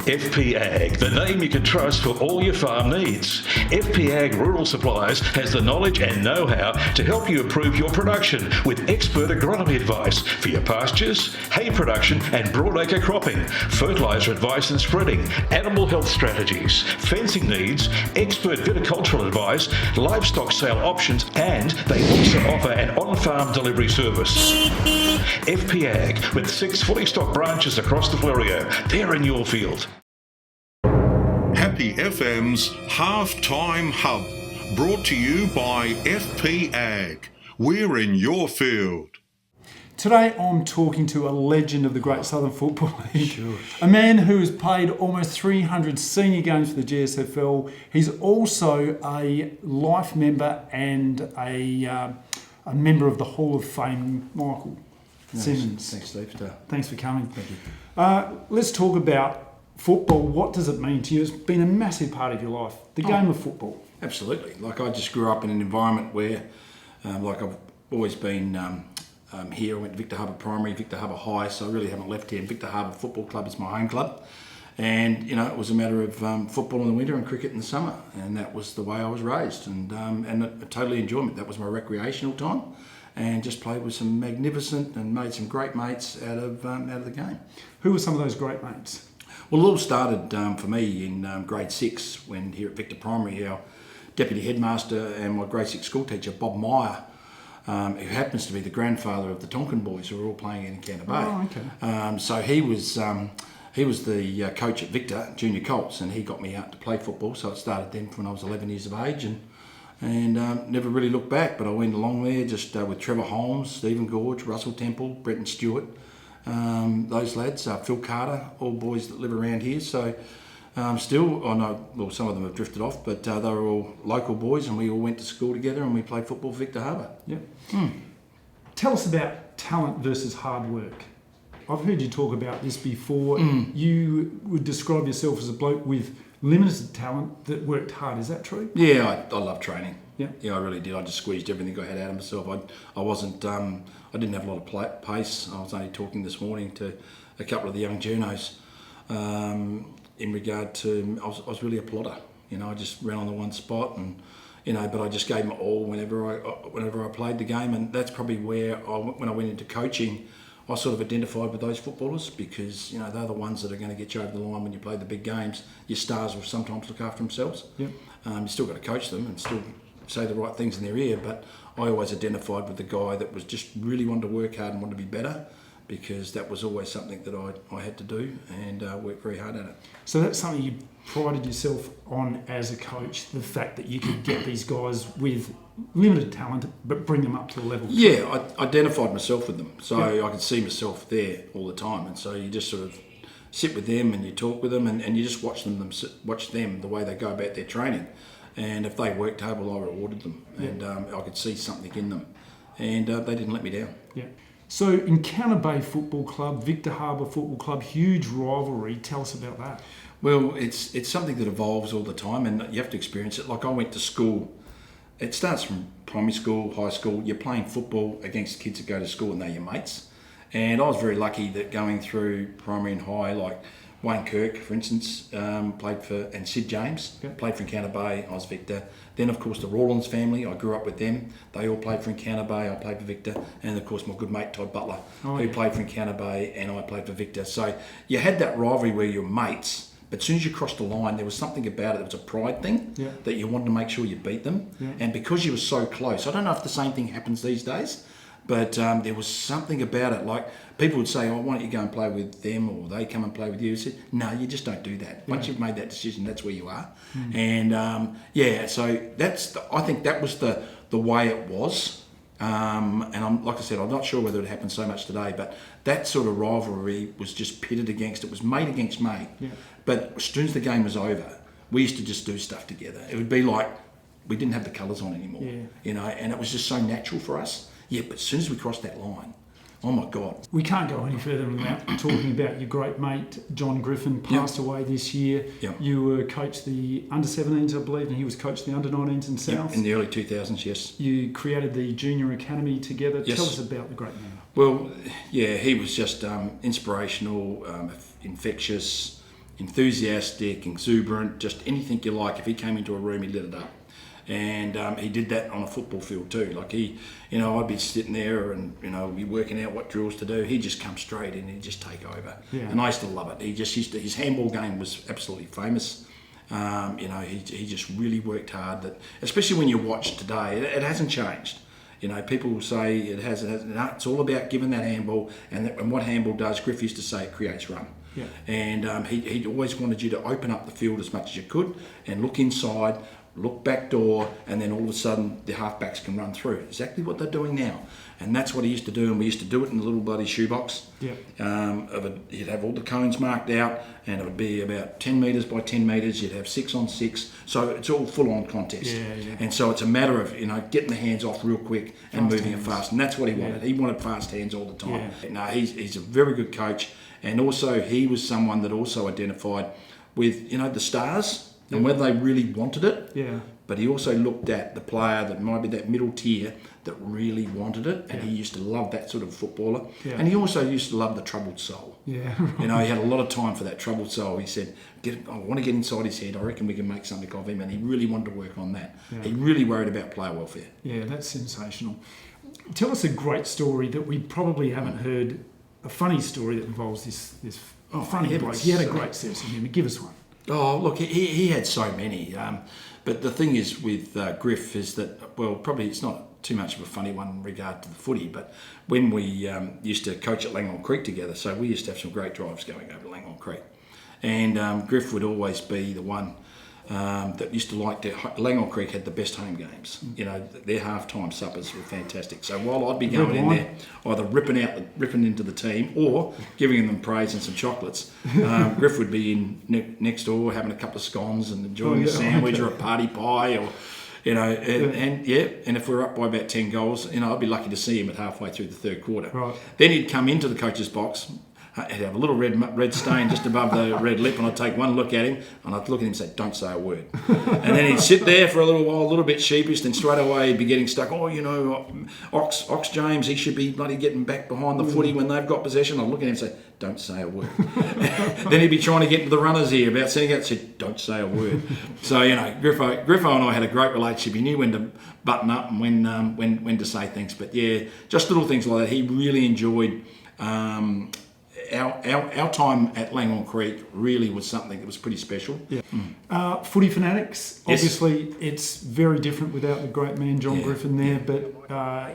FP Ag, the name you can trust for all your farm needs. FP Ag Rural Supplies has the knowledge and know-how to help you improve your production with expert agronomy advice for your pastures, hay production and broadacre cropping, fertiliser advice and spreading, animal health strategies, fencing needs, expert viticultural advice, livestock sale options, and they also offer an on-farm delivery service. FP Ag, with 6 fully stocked branches across the Fleurieu. They're in your field. Happy FM's Halftime Hub, brought to you by FP Ag. We're in your field. Today I'm talking to a legend of the Great Southern Football League, a man who has played almost 300 senior games for the GSFL. He's also a life member and a member of the Hall of Fame, Michael Simmons. Thanks, Steve. Thanks for coming. Thank you. Let's talk about football. What does it mean to you? It's been a massive part of your life, the game of football. Absolutely. Like, I just grew up in an environment where, like, I've always been here. I went to Victor Harbour Primary, Victor Harbour High, so I really haven't left here. Victor Harbour Football Club is my home club. And, you know, it was a matter of football in the winter and cricket in the summer. And that was the way I was raised. And I totally enjoyed it. That was my recreational time. And just played with some magnificent and made some great mates out of the game. Who were some of those great mates? Well, it all started for me in grade 6 when here at Victor Primary, our deputy headmaster and my grade 6 school teacher, Bob Meyer, who happens to be the grandfather of the Tonkin boys who were all playing in Encounter Bay. Oh, okay. So he was the coach at Victor Junior Colts, and he got me out to play football. So it started then when I was 11 years of age, and never really looked back. But I went along there just with Trevor Holmes, Stephen Gorge, Russell Temple, Brenton Stewart, those lads, Phil Carter, all boys that live around here. So still, I know, well, some of them have drifted off, but they were all local boys, and we all went to school together and we played football for Victor Harbour. Yeah. Tell us about talent versus hard work. I've heard you talk about this before. You would describe yourself as a bloke with limited talent that worked hard. Is that true? Yeah, I love training. Yeah, I really did. I just squeezed everything I had out of myself. I wasn't. I didn't have a lot of pace. I was only talking this morning to a couple of the young journos in regard to. I was really a plotter. I just ran on the one spot, and but I just gave my all whenever I played the game, and that's probably where when I went into coaching, I sort of identified with those footballers because they're the ones that are going to get you over the line when you play the big games. Your stars will sometimes look after themselves. Yep. You still got to coach them and still say the right things in their ear, but I always identified with the guy that was just really wanted to work hard and wanted to be better, because that was always something that I had to do and work very hard at it. So that's something you prided yourself on as a coach, the fact that you could get these guys with limited talent but bring them up to a level. Yeah, I identified myself with them, so I could see myself there all the time, and so you just sort of sit with them and you talk with them and you just watch them the way they go about their training. And if they worked hard, well, I rewarded them, and I could see something in them, and they didn't let me down. Yeah. So Encounter Bay Football Club, Victor Harbour Football Club, huge rivalry. Tell us about that. Well, it's something that evolves all the time, and you have to experience it. Like, I went to school. It starts from primary school, high school. You're playing football against kids that go to school and they're your mates. And I was very lucky that going through primary and high, like Wayne Kirk, for instance, played for, and Sid James, played for Encounter Bay. I was Victor. Then, of course, the Rawlins family, I grew up with them. They all played for Encounter Bay. I played for Victor. And, of course, my good mate, Todd Butler, who played for Encounter Bay, and I played for Victor. So you had that rivalry where you're mates, but as soon as you crossed the line, there was something about it. It was a pride thing that you wanted to make sure you beat them. Yeah. And because you were so close, I don't know if the same thing happens these days, but there was something about it. Like, people would say, why don't you go and play with them, or they come and play with you? I said, no, you just don't do that. Once you've made that decision, that's where you are. And so I think that was the way it was. And like I said, I'm not sure whether it happens so much today, but that sort of rivalry was just pitted against, it was mate against mate. Yeah. But as soon as the game was over, we used to just do stuff together. It would be like we didn't have the colours on anymore, and it was just so natural for us. Yeah, but as soon as we crossed that line, oh my God. We can't go any further without talking about your great mate, John Griffin, passed away this year. Yep. You were coached the under-17s, I believe, and he was coached the under-19s in South. In the early 2000s, yes. You created the junior academy together. Yes. Tell us about the great man. Well, yeah, he was just inspirational, infectious. enthusiastic, exuberant, just anything you like. If he came into a room, he lit it up. And he did that on a football field too. Like I'd be sitting there and, be working out what drills to do. He'd just come straight in and he'd just take over. Yeah. And I used to love it. His handball game was absolutely famous. He just really worked hard. That, especially when you watch today, it hasn't changed. People will say it has. No, it's all about giving that handball, and what handball does, Griff used to say, it creates run. Yeah. And he always wanted you to open up the field as much as you could and look inside, look back door, and then all of a sudden the halfbacks can run through. Exactly what they're doing now. And that's what he used to do, and we used to do it in the little bloody shoebox. Yeah. You'd have all the cones marked out, and it would be about 10 metres by 10 metres. You'd have 6 on 6, so it's all full-on contest. Yeah. And so it's a matter of getting the hands off real quick and moving it fast, and that's what he wanted. Yeah. He wanted fast hands all the time. Yeah. No, he's a very good coach, and also he was someone that also identified with the stars and whether they really wanted it. Yeah. But he also looked at the player that might be that middle tier that really wanted it, and he used to love that sort of footballer. Yeah. And he also used to love the troubled soul. Yeah. He had a lot of time for that troubled soul. He said, I want to get inside his head. I reckon we can make something of him. And he really wanted to work on that. Yeah. He really worried about player welfare. Yeah, that's sensational. Tell us a great story that we probably haven't heard, a funny story that involves this funny bloke. He had a great sense of humour. Give us one. Oh, look, he had so many. But the thing is with Griff is that, well, probably it's not too much of a funny one in regard to the footy, but when we used to coach at Langhorne Creek together, so we used to have some great drives going over to Langhorne Creek. And Griff would always be the one that used to like to... Langhorne Creek had the best home games. Their half-time suppers were fantastic. So while I'd be going in there, either ripping into the team or giving them praise and some chocolates, Griff would be in next door having a couple of scones and enjoying a sandwich or a party pie or... and if we're up by about 10 goals, I'd be lucky to see him at halfway through the third quarter. Right. Then he'd come into the coach's box. He'd have a little red stain just above the red lip, and I'd take one look at him, and I'd look at him and say, "Don't say a word." And then he'd sit there for a little while, a little bit sheepish, then straight away he'd be getting stuck. Ox James, he should be bloody getting back behind the footy when they've got possession. I'd look at him and say, "Don't say a word." Then he'd be trying to get into the runners here about setting out, and said, "Don't say a word." So Griffo and I had a great relationship. He knew when to button up and when to say things. But yeah, just little things like that. He really enjoyed. Our time at Langhorne Creek really was something that was pretty special. Yeah. Footy fanatics, obviously it's very different without the great man John Griffin there, but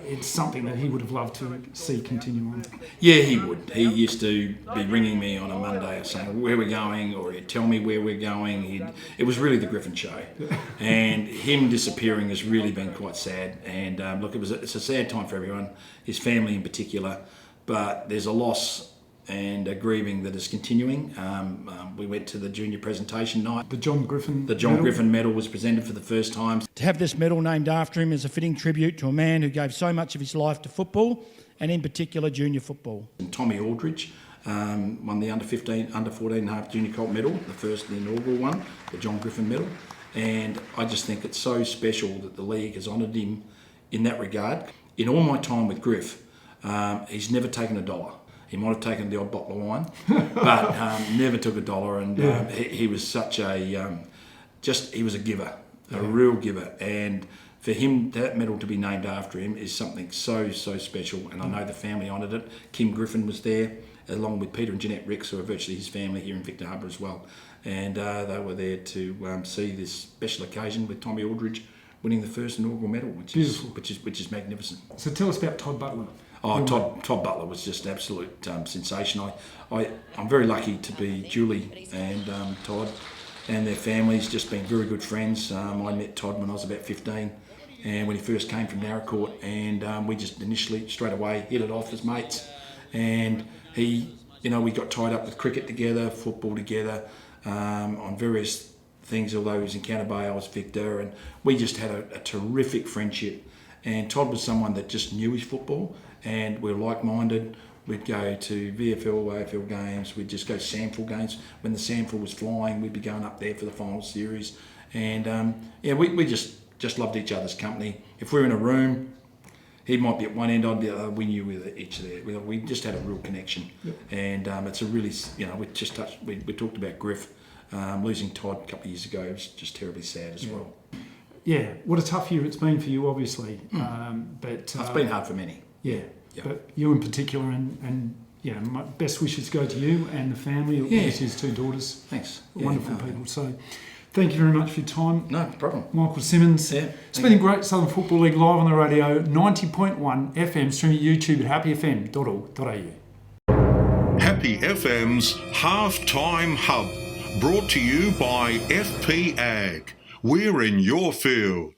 it's something that he would have loved to see continue on. Yeah, he would. He used to be ringing me on a Monday saying where we're going, or he'd tell me where we're going. It was really the Griffin show. And him disappearing has really been quite sad. And look, it's a sad time for everyone, his family in particular, but there's a loss and a grieving that is continuing. We went to the junior presentation night. The John Griffin Griffin medal was presented for the first time. To have this medal named after him is a fitting tribute to a man who gave so much of his life to football, and in particular junior football. And Tommy Aldridge won the under 14 and a half junior colt medal, the first and inaugural one, the John Griffin medal. And I just think it's so special that the league has honoured him in that regard. In all my time with Griff, he's never taken $1. He might have taken the odd bottle of wine, but never took $1. And he was such a, he was a giver, a real giver. And for him, that medal to be named after him is something so special. And I know the family honoured it. Kim Griffin was there, along with Peter and Jeanette Ricks, who are virtually his family here in Victor Harbour as well. And they were there to see this special occasion with Tommy Aldridge winning the first inaugural medal, which is magnificent. So tell us about Todd Butler. Oh, Todd Butler was just absolute sensation. I'm very lucky to be Julie and Todd and their families just been very good friends. I met Todd when I was about 15, and when he first came from Narracourt, and we just initially straight away hit it off as mates. And we got tied up with cricket together, football together, on various things. Although he was in Counter Bay, I was Victor, and we just had a terrific friendship. And Todd was someone that just knew his football, and we were like-minded. We'd go to VFL, AFL games. We'd just go to SAMFL games. When the SAMFL was flying, we'd be going up there for the final series. And we just loved each other's company. If we were in a room, He might be at one end, I'd be at the other. We knew we were each there. We just had a real connection. And it's a really, we talked about Griff. Losing Todd a couple of years ago was just terribly sad as well. Yeah, what a tough year it's been for you, obviously. But it's been hard for many. Yeah, but you in particular, and my best wishes go to you and the family. Obviously, his 2 daughters. Thanks. Wonderful people. So, thank you very much for your time. No problem. Michael Simmons. Yeah, it's been a great Southern Football League live on the radio, 90.1 FM, streaming YouTube at happyfm.org.au. Happy FM's Halftime Hub, brought to you by FP Ag. We're in your field.